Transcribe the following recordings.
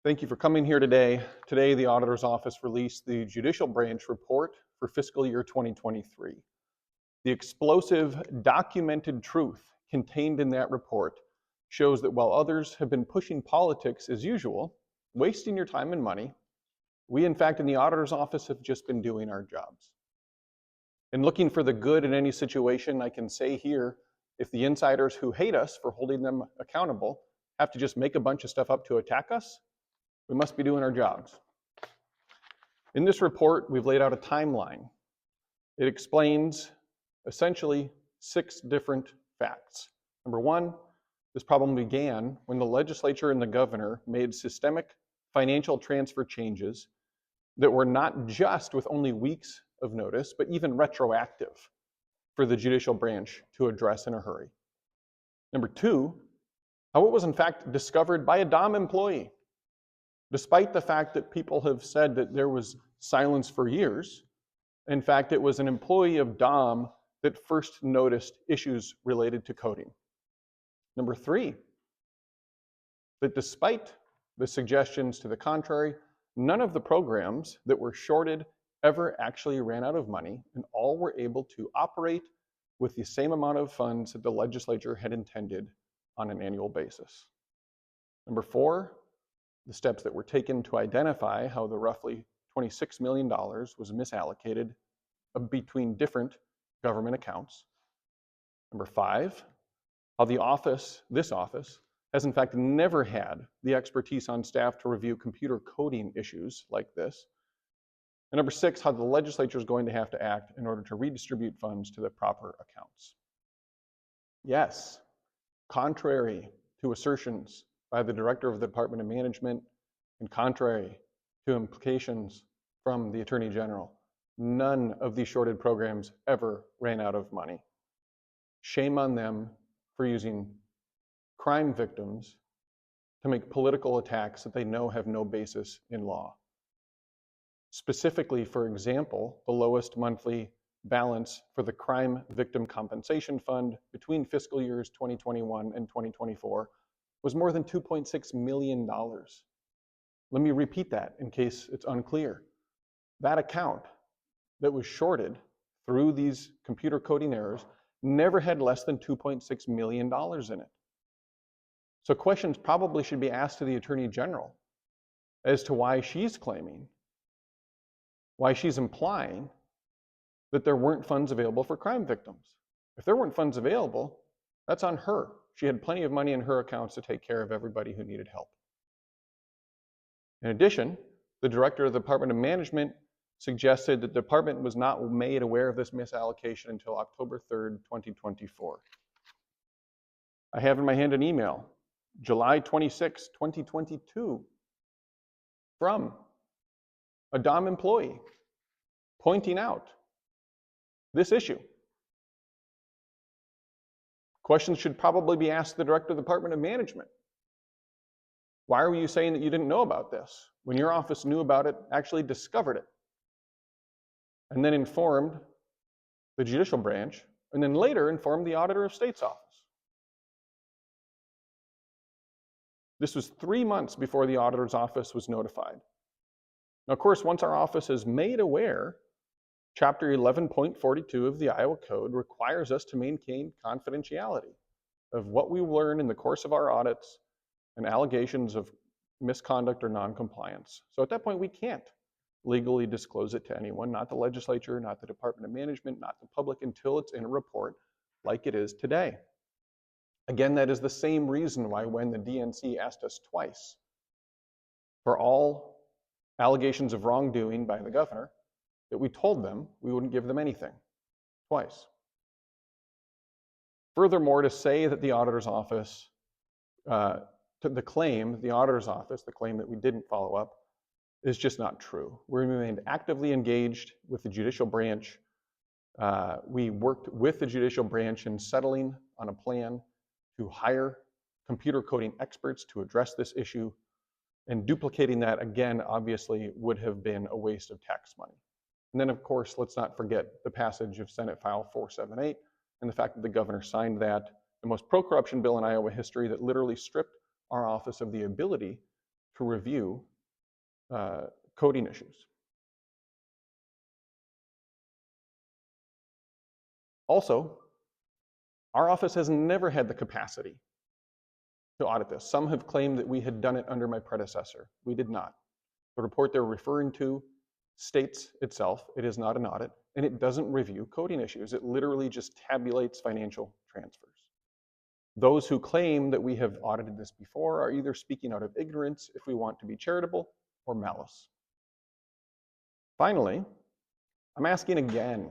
Thank you for coming here today. Today, the Auditor's Office released the Judicial Branch report for fiscal year 2023. The explosive, documented truth contained in that report shows that while others have been pushing politics as usual, wasting your time and money, we, in fact, in the Auditor's Office have just been doing our jobs. And looking for the good in any situation, I can say here, if the insiders who hate us for holding them accountable have to just make a bunch of stuff up to attack us, we must be doing our jobs. In this report, we've laid out a timeline. It explains essentially 6 different facts. Number 1, this problem began when the legislature and the governor made systemic financial transfer changes that were not just with only weeks of notice, but even retroactive for the judicial branch to address in a hurry. Number 2, how it was in fact discovered by a DOM employee. Despite the fact that people have said that there was silence for years, in fact, it was an employee of DOM that first noticed issues related to coding. Number 3, that despite the suggestions to the contrary, none of the programs that were shorted ever actually ran out of money, and all were able to operate with the same amount of funds that the legislature had intended on an annual basis. Number 4, the steps that were taken to identify how the roughly $26 million was misallocated between different government accounts. Number 5, how this office, has in fact never had the expertise on staff to review computer coding issues like this. And number 6, how the legislature is going to have to act in order to redistribute funds to the proper accounts. Yes, contrary to assertions by the Director of the Department of Management, and contrary to implications from the Attorney General, none of these shorted programs ever ran out of money. Shame on them for using crime victims to make political attacks that they know have no basis in law. Specifically, for example, the lowest monthly balance for the Crime Victim Compensation Fund between fiscal years 2021 and 2024 was more than $2.6 million. Let me repeat that in case it's unclear. That account that was shorted through these computer coding errors never had less than $2.6 million in it. So questions probably should be asked to the Attorney General as to why she's claiming, why she's implying that there weren't funds available for crime victims. If there weren't funds available, that's on her. She had plenty of money in her accounts to take care of everybody who needed help. In addition, the Director of the Department of Management suggested that the department was not made aware of this misallocation until October 3rd, 2024. I have in my hand an email, July 26, 2022, from a DOM employee pointing out this issue. Questions should probably be asked the Director of the Department of Management. Why are you saying that you didn't know about this when your office knew about it, actually discovered it, and then informed the judicial branch, and then later informed the Auditor of State's office? This was 3 months before the Auditor's office was notified. Now, of course, once our office is made aware, Chapter 11.42 of the Iowa Code requires us to maintain confidentiality of what we learn in the course of our audits and allegations of misconduct or noncompliance. So at that point, we can't legally disclose it to anyone, not the legislature, not the Department of Management, not the public, until it's in a report like it is today. Again, that is the same reason why when the DNC asked us twice for all allegations of wrongdoing by the governor, that we told them we wouldn't give them anything, twice. Furthermore, to say that the auditor's office, the claim that we didn't follow up, is just not true. We remained actively engaged with the judicial branch. We worked with the judicial branch in settling on a plan to hire computer coding experts to address this issue, and duplicating that, again, obviously would have been a waste of tax money. And then, of course, let's not forget the passage of Senate File 478 and the fact that the governor signed that, the most pro-corruption bill in Iowa history that literally stripped our office of the ability to review coding issues. Also, our office has never had the capacity to audit this. Some have claimed that we had done it under my predecessor. We did not. The report they're referring to states itself, it is not an audit, and it doesn't review coding issues. It literally just tabulates financial transfers. Those who claim that we have audited this before are either speaking out of ignorance, if we want to be charitable, or malice. Finally, I'm asking again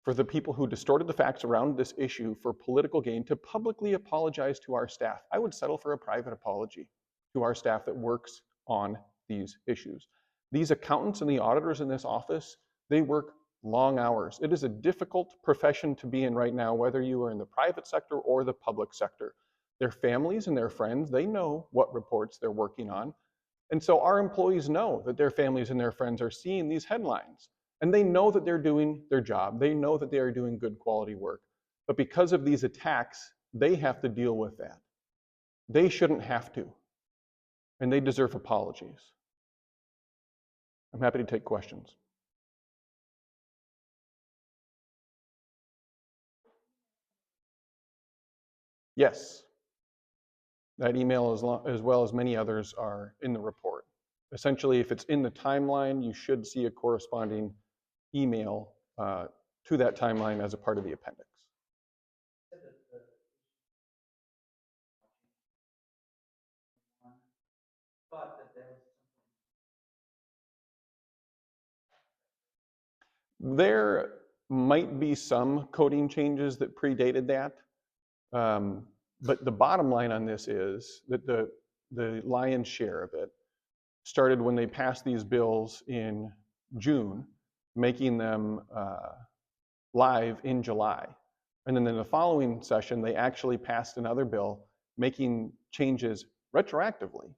for the people who distorted the facts around this issue for political gain to publicly apologize to our staff. I would settle for a private apology to our staff that works on these issues. These accountants and the auditors in this office, they work long hours. It is a difficult profession to be in right now, whether you are in the private sector or the public sector. Their families and their friends, they know what reports they're working on. And so our employees know that their families and their friends are seeing these headlines. And they know that they're doing their job. They know that they are doing good quality work. But because of these attacks, they have to deal with that. They shouldn't have to. And they deserve apologies. I'm happy to take questions. Yes. That email, as well as many others, are in the report. Essentially, if it's in the timeline, you should see a corresponding email to that timeline as a part of the appendix. There might be some coding changes that predated that, but the bottom line on this is that the lion's share of it started when they passed these bills in June, making them live in July. And then in the following session, they actually passed another bill making changes retroactively.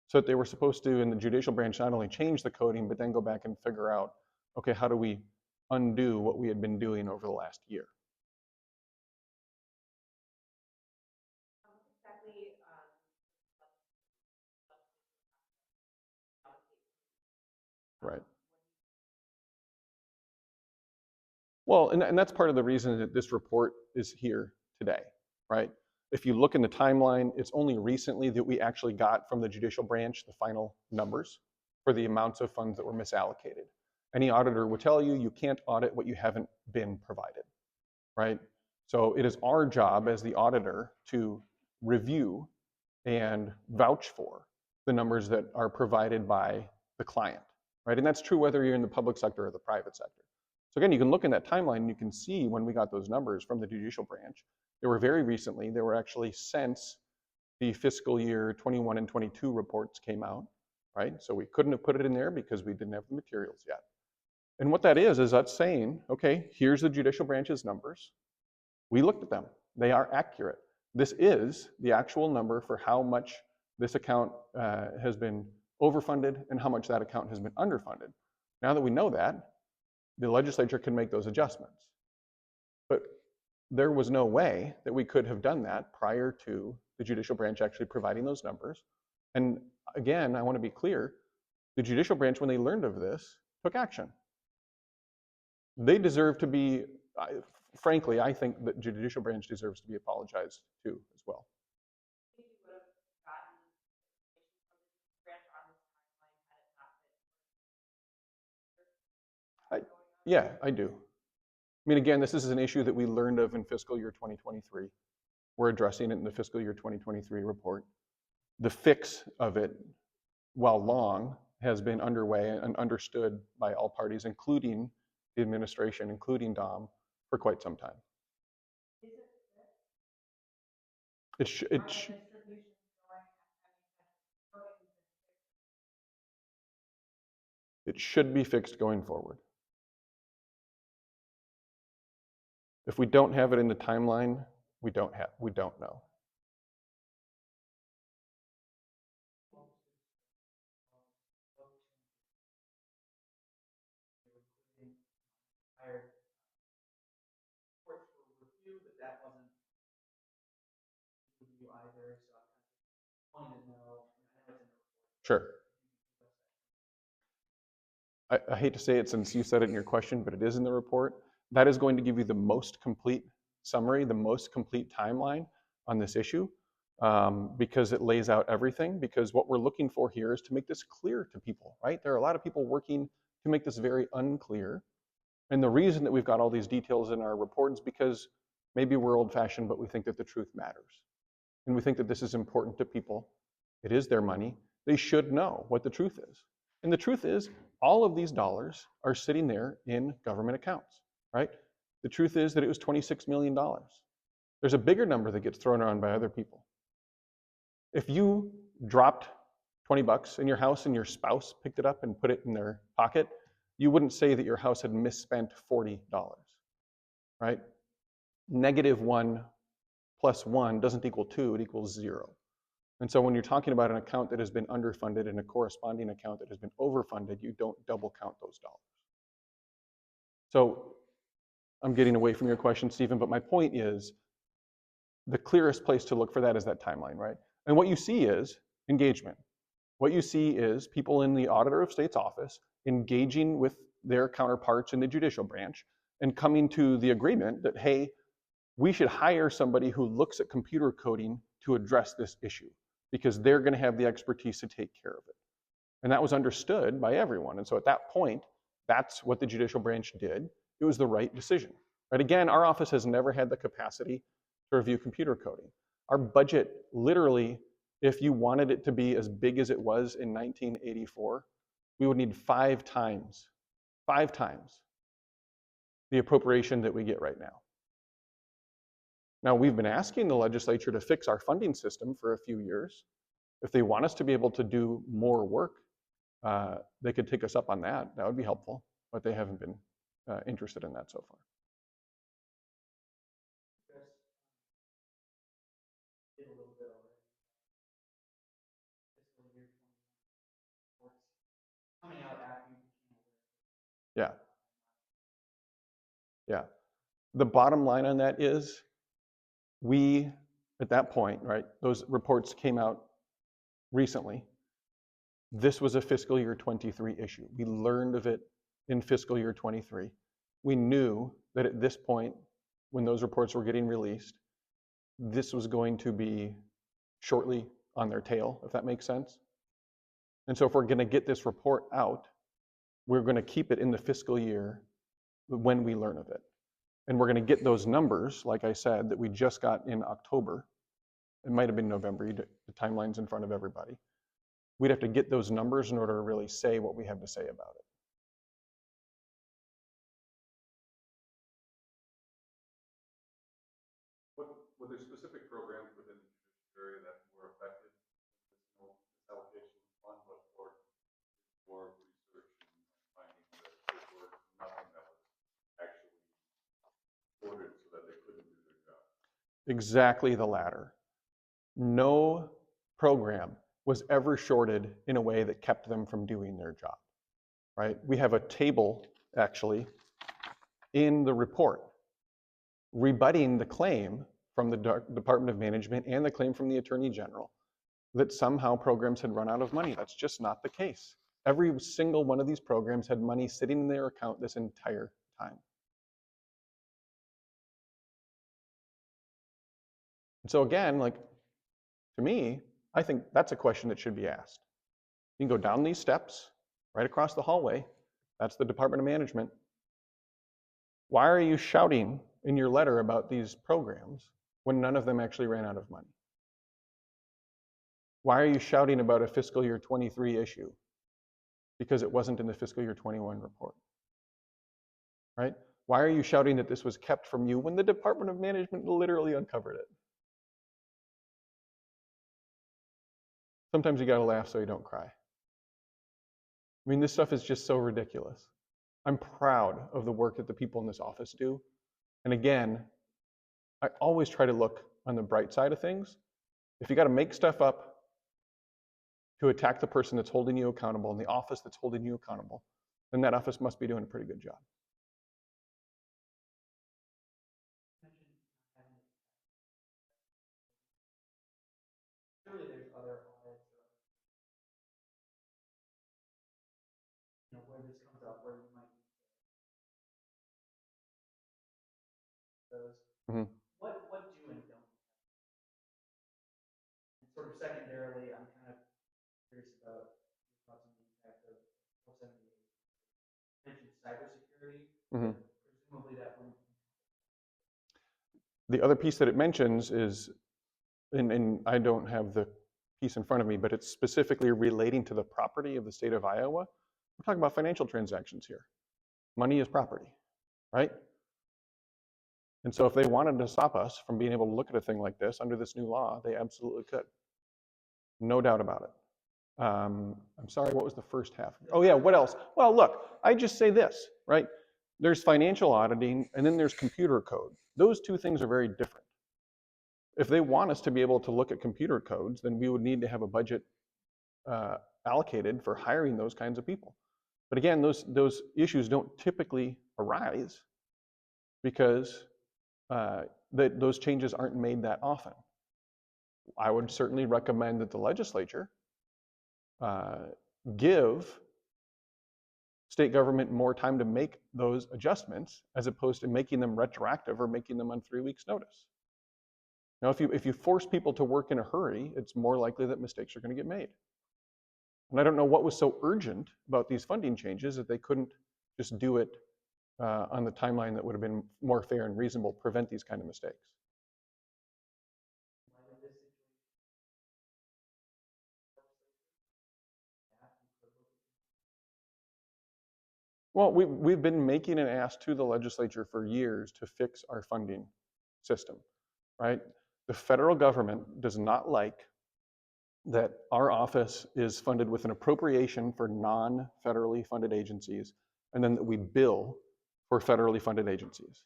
So that they were supposed to, in the judicial branch, not only change the coding, but then go back and figure out, okay, how do we undo what we had been doing over the last year? Right. Well, and that's part of the reason that this report is here today, right? If you look in the timeline, it's only recently that we actually got from the judicial branch the final numbers for the amounts of funds that were misallocated. Any auditor will tell you you can't audit what you haven't been provided, right? So it is our job as the auditor to review and vouch for the numbers that are provided by the client, right? And that's true whether you're in the public sector or the private sector. So again, you can look in that timeline and you can see when we got those numbers from the judicial branch. They were very recently. They were actually since the fiscal year 21 and 22 reports came out, right? So we couldn't have put it in there because we didn't have the materials yet. And what that is that's saying, okay, here's the judicial branch's numbers. We looked at them. They are accurate. This is the actual number for how much this account has been overfunded and how much that account has been underfunded. Now that we know that, the legislature can make those adjustments. But there was no way that we could have done that prior to the judicial branch actually providing those numbers. And again, I want to be clear, the judicial branch, when they learned of this, took action. They deserve to be, frankly, I think that judicial branch deserves to be apologized to as well. Yeah, I do. I mean, again, this is an issue that we learned of in fiscal year 2023. We're addressing it in the fiscal year 2023 report. The fix of it, while long, has been underway and understood by all parties, including the administration, including DOM, for quite some time. It should be fixed going forward. If we don't have it in the timeline, we don't know. Sure. I hate to say it since you said it in your question, but it is in the report. That is going to give you the most complete summary, the most complete timeline on this issue, because it lays out everything. Because what we're looking for here is to make this clear to people, right? There are a lot of people working to make this very unclear. And the reason that we've got all these details in our report is because maybe we're old-fashioned, but we think that the truth matters. And we think that this is important to people. It is their money. They should know what the truth is. And the truth is, all of these dollars are sitting there in government accounts, right? The truth is that it was $26 million. There's a bigger number that gets thrown around by other people. If you dropped 20 bucks in your house and your spouse picked it up and put it in their pocket, you wouldn't say that your house had misspent $40, right? -1 plus 1 doesn't equal 2, it equals 0. And so when you're talking about an account that has been underfunded and a corresponding account that has been overfunded, you don't double count those dollars. So I'm getting away from your question, Stephen, but my point is the clearest place to look for that is that timeline, right? And what you see is engagement. What you see is people in the Auditor of State's office engaging with their counterparts in the judicial branch and coming to the agreement that, hey, we should hire somebody who looks at computer coding to address this issue because they're going to have the expertise to take care of it. And that was understood by everyone. And so at that point, that's what the judicial branch did. It was the right decision. Right? Again, our office has never had the capacity to review computer coding. Our budget, literally, if you wanted it to be as big as it was in 1984, we would need 5 times the appropriation that we get right now. Now, we've been asking the legislature to fix our funding system for a few years. If they want us to be able to do more work, they could take us up on that. That would be helpful, but they haven't been interested in that so far. Did a little bit already. Fiscal year 2021 reports coming out after you became aware. Yeah. The bottom line on that is we, at that point, right, those reports came out recently. This was a fiscal year 23 issue. We learned of it in fiscal year 23. We knew that at this point, when those reports were getting released, this was going to be shortly on their tail, if that makes sense. And so if we're going to get this report out, we're going to keep it in the fiscal year when we learn of it. And we're going to get those numbers, like I said, that we just got in October. It might have been November. The timeline's in front of everybody. We'd have to get those numbers in order to really say what we have to say about it. Were there specific programs within the judiciary that were affected with this allocation of fund, but for more research and finding that there were nothing that was actually ordered so that they couldn't do their job? Exactly the latter. No program was ever shorted in a way that kept them from doing their job, right? We have a table, actually, in the report rebutting the claim from the Department of Management and the claim from the Attorney General that somehow programs had run out of money. That's just not the case. Every single one of these programs had money sitting in their account this entire time. And so again, like, to me, I think that's a question that should be asked. You can go down these steps, right across the hallway. That's the Department of Management. Why are you shouting in your letter about these programs when none of them actually ran out of money? Why are you shouting about a fiscal year 23 issue? Because it wasn't in the fiscal year 21 report, right? Why are you shouting that this was kept from you when the Department of Management literally uncovered it? Sometimes you gotta laugh so you don't cry. I mean, this stuff is just so ridiculous. I'm proud of the work that the people in this office do. And again, I always try to look on the bright side of things. If you gotta make stuff up to attack the person that's holding you accountable and the office that's holding you accountable, then that office must be doing a pretty good job. Surely there's other audits or this comes up where you might need those. Mhm. What do and don't? And sort of secondarily, I'm kind of curious about your thoughts on the impact of 478. You mentioned cybersecurity, Mhm. but presumably that wouldn't. The other piece that it mentions is, and I don't have the piece in front of me, but it's specifically relating to the property of the state of Iowa. We're talking about financial transactions here. Money is property, right? And so if they wanted to stop us from being able to look at a thing like this under this new law, they absolutely could. No doubt about it. I'm sorry, what was the first half? Oh yeah, what else? Well, look, I just say this, right? There's financial auditing and then there's computer code. Those two things are very different. If they want us to be able to look at computer codes, then we would need to have a budget allocated for hiring those kinds of people. But again, those issues don't typically arise because those changes aren't made that often. I would certainly recommend that the legislature give state government more time to make those adjustments as opposed to making them retroactive or making them on 3 weeks' notice. Now, if you force people to work in a hurry, it's more likely that mistakes are going to get made. And I don't know what was so urgent about these funding changes that they couldn't just do it on the timeline that would have been more fair and reasonable, prevent these kind of mistakes. Well, we've been making an ask to the legislature for years to fix our funding system, right? The federal government does not like that our office is funded with an appropriation for non-federally funded agencies, and then that we bill for federally funded agencies.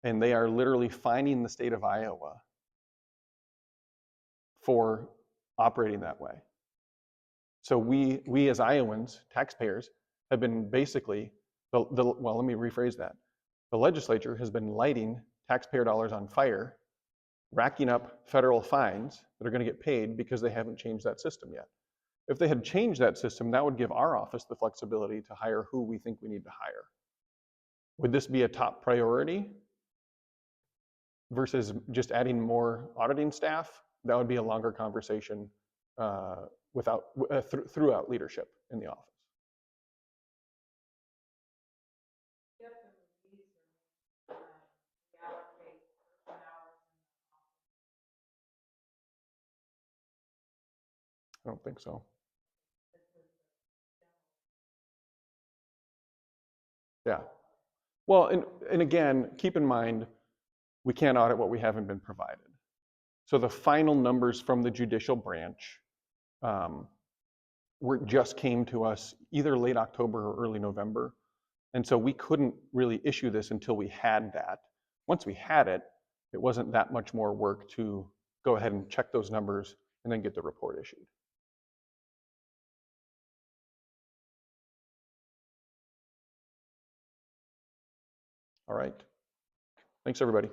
And they are literally fining the state of Iowa for operating that way. So we as Iowans, taxpayers, have been basically, well, let me rephrase that. The legislature has been lighting taxpayer dollars on fire, racking up federal fines that are going to get paid because they haven't changed that system yet. If they had changed that system, that would give our office the flexibility to hire who we think we need to hire. Would this be a top priority versus just adding more auditing staff? That would be a longer conversation throughout leadership in the office. I don't think so. Yeah. Well, and again, keep in mind, we can't audit what we haven't been provided. So the final numbers from the judicial branch just came to us either late October or early November. And so we couldn't really issue this until we had that. Once we had it, it wasn't that much more work to go ahead and check those numbers and then get the report issued. All right. Thanks, everybody.